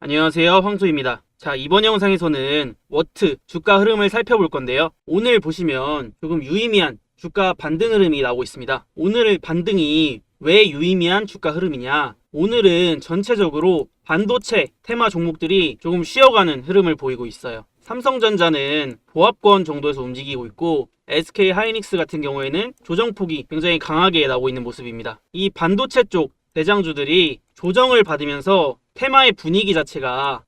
안녕하세요, 황소입니다. 자, 이번 영상에서는 워트 주가 흐름을 살펴볼 건데요. 오늘 보시면 조금 유의미한 주가 반등 흐름이 나오고 있습니다. 오늘 반등이 왜 유의미한 주가 흐름이냐? 오늘은 전체적으로 반도체 테마 종목들이 조금 쉬어가는 흐름을 보이고 있어요. 삼성전자는 보합권 정도에서 움직이고 있고 SK 하이닉스 같은 경우에는 조정폭이 굉장히 강하게 나오고 있는 모습입니다. 이 반도체 쪽 대장주들이 조정을 받으면서 테마의 분위기 자체가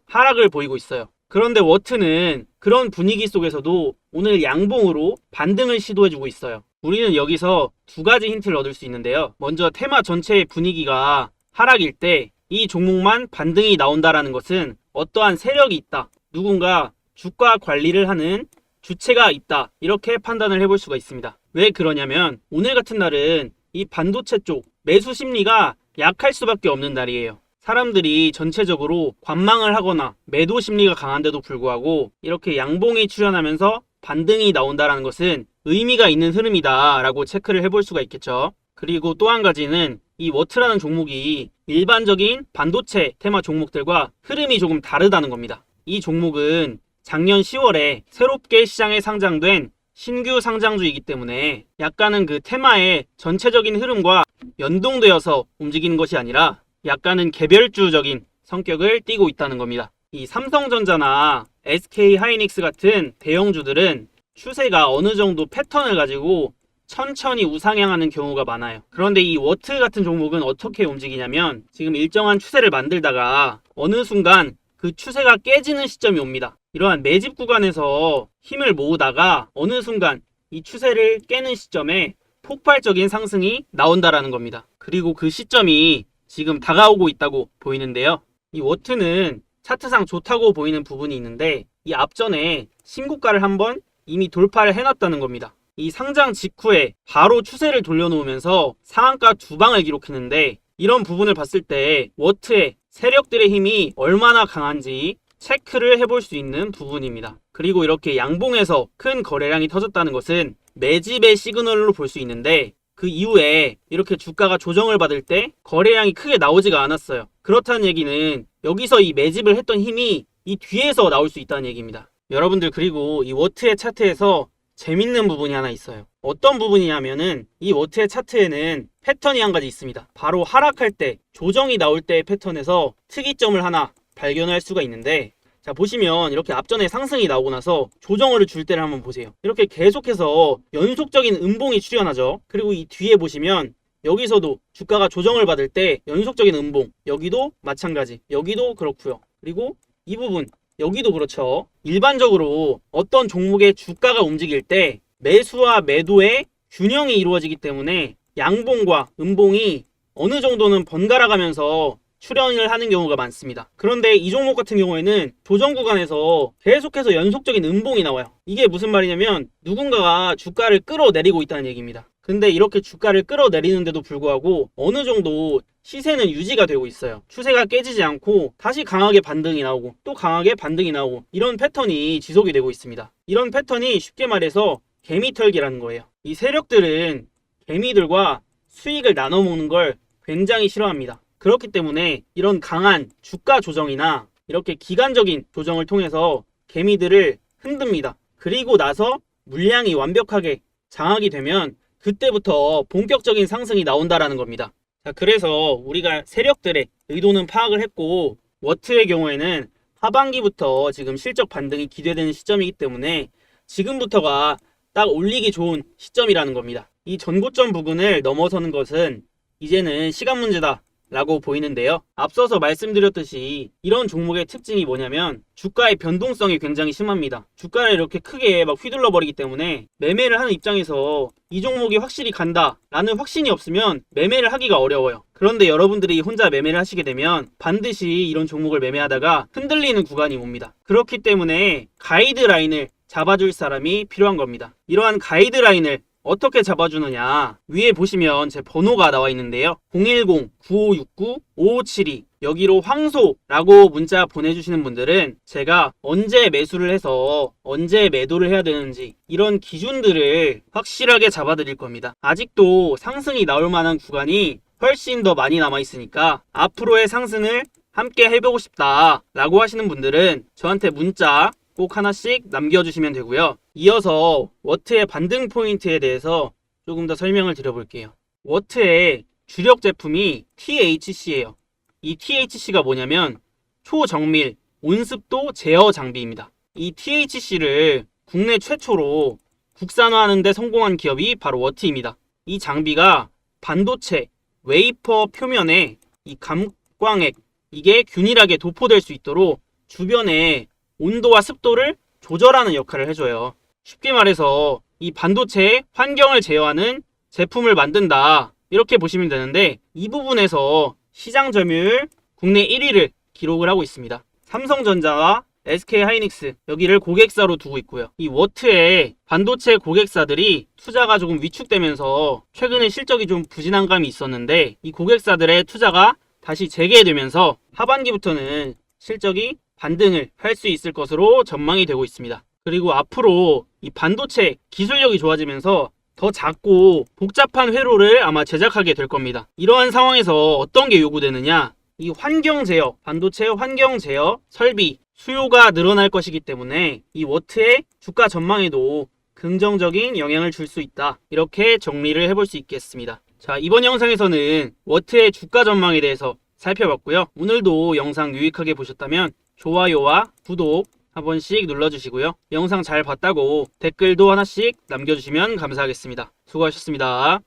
하락을 보이고 있어요. 그런데 워트는 그런 분위기 속에서도 오늘 양봉으로 반등을 시도해주고 있어요. 우리는 여기서 두 가지 힌트를 얻을 수 있는데요. 먼저 테마 전체의 분위기가 하락일 때 이 종목만 반등이 나온다라는 것은 어떠한 세력이 있다, 누군가 주가 관리를 하는 주체가 있다, 이렇게 판단을 해볼 수가 있습니다. 왜 그러냐면 오늘 같은 날은 이 반도체 쪽 매수 심리가 약할 수밖에 없는 날이에요. 사람들이 전체적으로 관망을 하거나 매도 심리가 강한데도 불구하고 이렇게 양봉이 출현하면서 반등이 나온다는 것은 의미가 있는 흐름이다 라고 체크를 해볼 수가 있겠죠. 그리고 또 한 가지는 이 워트라는 종목이 일반적인 반도체 테마 종목들과 흐름이 조금 다르다는 겁니다. 이 종목은 작년 10월에 새롭게 시장에 상장된 신규 상장주이기 때문에 약간은 그 테마의 전체적인 흐름과 연동되어서 움직이는 것이 아니라 약간은 개별주적인 성격을 띠고 있다는 겁니다. 이 삼성전자나 SK 하이닉스 같은 대형주들은 추세가 어느 정도 패턴을 가지고 천천히 우상향하는 경우가 많아요. 그런데 이 워트 같은 종목은 어떻게 움직이냐면 지금 일정한 추세를 만들다가 어느 순간 그 추세가 깨지는 시점이 옵니다. 이러한 매집 구간에서 힘을 모으다가 어느 순간 이 추세를 깨는 시점에 폭발적인 상승이 나온다라는 겁니다. 그리고 그 시점이 지금 다가오고 있다고 보이는데요. 이 워트는 차트상 좋다고 보이는 부분이 있는데 이 앞전에 신고가를 한번 이미 돌파를 해놨다는 겁니다. 이 상장 직후에 바로 추세를 돌려놓으면서 상한가 2방을 기록했는데 이런 부분을 봤을 때 워트의 세력들의 힘이 얼마나 강한지 체크를 해볼 수 있는 부분입니다. 그리고 이렇게 양봉에서 큰 거래량이 터졌다는 것은 매집의 시그널로 볼 수 있는데 그 이후에 이렇게 주가가 조정을 받을 때 거래량이 크게 나오지가 않았어요. 그렇다는 얘기는 여기서 이 매집을 했던 힘이 이 뒤에서 나올 수 있다는 얘기입니다. 여러분들, 그리고 이 워트의 차트에서 재밌는 부분이 하나 있어요. 어떤 부분이냐면은 이 워트의 차트에는 패턴이 한 가지 있습니다. 바로 하락할 때, 조정이 나올 때의 패턴에서 특이점을 하나 발견할 수가 있는데, 자, 보시면 이렇게 앞전에 상승이 나오고 나서 조정을 줄 때를 한번 보세요. 이렇게 계속해서 연속적인 음봉이 출현하죠. 그리고 이 뒤에 보시면 여기서도 주가가 조정을 받을 때 연속적인 음봉, 여기도 마찬가지, 여기도 그렇고요. 그리고 이 부분, 여기도 그렇죠. 일반적으로 어떤 종목의 주가가 움직일 때 매수와 매도의 균형이 이루어지기 때문에 양봉과 음봉이 어느 정도는 번갈아 가면서 출현을 하는 경우가 많습니다. 그런데 이 종목 같은 경우에는 조정 구간에서 계속해서 연속적인 음봉이 나와요. 이게 무슨 말이냐면 누군가가 주가를 끌어내리고 있다는 얘기입니다. 근데 이렇게 주가를 끌어내리는데도 불구하고 어느 정도 시세는 유지가 되고 있어요. 추세가 깨지지 않고 다시 강하게 반등이 나오고 또 강하게 반등이 나오고 이런 패턴이 지속이 되고 있습니다. 이런 패턴이 쉽게 말해서 개미털기라는 거예요. 이 세력들은 개미들과 수익을 나눠 먹는 걸 굉장히 싫어합니다. 그렇기 때문에 이런 강한 주가 조정이나 이렇게 기간적인 조정을 통해서 개미들을 흔듭니다. 그리고 나서 물량이 완벽하게 장악이 되면 그때부터 본격적인 상승이 나온다라는 겁니다. 자, 그래서 우리가 세력들의 의도는 파악을 했고 워트의 경우에는 하반기부터 지금 실적 반등이 기대되는 시점이기 때문에 지금부터가 딱 올리기 좋은 시점이라는 겁니다. 이 전고점 부근을 넘어서는 것은 이제는 시간 문제다 라고 보이는데요. 앞서서 말씀드렸듯이 이런 종목의 특징이 뭐냐면 주가의 변동성이 굉장히 심합니다. 주가를 이렇게 크게 막 휘둘러 버리기 때문에 매매를 하는 입장에서 이 종목이 확실히 간다 라는 확신이 없으면 매매를 하기가 어려워요. 그런데 여러분들이 혼자 매매를 하시게 되면 반드시 이런 종목을 매매하다가 흔들리는 구간이 옵니다. 그렇기 때문에 가이드라인을 잡아줄 사람이 필요한 겁니다. 이러한 가이드라인을 어떻게 잡아주느냐, 위에 보시면 제 번호가 나와 있는데요. 010-9569-5572 여기로 황소라고 문자 보내주시는 분들은 제가 언제 매수를 해서 언제 매도를 해야 되는지 이런 기준들을 확실하게 잡아드릴 겁니다. 아직도 상승이 나올 만한 구간이 훨씬 더 많이 남아 있으니까 앞으로의 상승을 함께 해보고 싶다 라고 하시는 분들은 저한테 문자 꼭 하나씩 남겨주시면 되고요. 이어서 워트의 반등 포인트에 대해서 조금 더 설명을 드려볼게요. 워트의 주력 제품이 THC예요. 이 THC가 뭐냐면 초정밀 온습도 제어 장비입니다. 이 THC를 국내 최초로 국산화하는 데 성공한 기업이 바로 워트입니다. 이 장비가 반도체 웨이퍼 표면에 이 감광액, 이게 균일하게 도포될 수 있도록 주변의 온도와 습도를 조절하는 역할을 해줘요. 쉽게 말해서 이 반도체의 환경을 제어하는 제품을 만든다, 이렇게 보시면 되는데, 이 부분에서 시장 점유율 국내 1위를 기록을 하고 있습니다. 삼성전자와 SK하이닉스, 여기를 고객사로 두고 있고요. 이 워트의 반도체 고객사들이 투자가 조금 위축되면서 최근에 실적이 좀 부진한 감이 있었는데, 이 고객사들의 투자가 다시 재개되면서 하반기부터는 실적이 반등을 할 수 있을 것으로 전망이 되고 있습니다. 그리고 앞으로 이 반도체 기술력이 좋아지면서 더 작고 복잡한 회로를 아마 제작하게 될 겁니다. 이러한 상황에서 어떤 게 요구되느냐? 이 환경 제어, 반도체 환경 제어 설비 수요가 늘어날 것이기 때문에 이 워트의 주가 전망에도 긍정적인 영향을 줄 수 있다, 이렇게 정리를 해볼 수 있겠습니다. 자, 이번 영상에서는 워트의 주가 전망에 대해서 살펴봤고요. 오늘도 영상 유익하게 보셨다면 좋아요와 구독 한 번씩 눌러주시고요. 영상 잘 봤다고 댓글도 하나씩 남겨주시면 감사하겠습니다. 수고하셨습니다.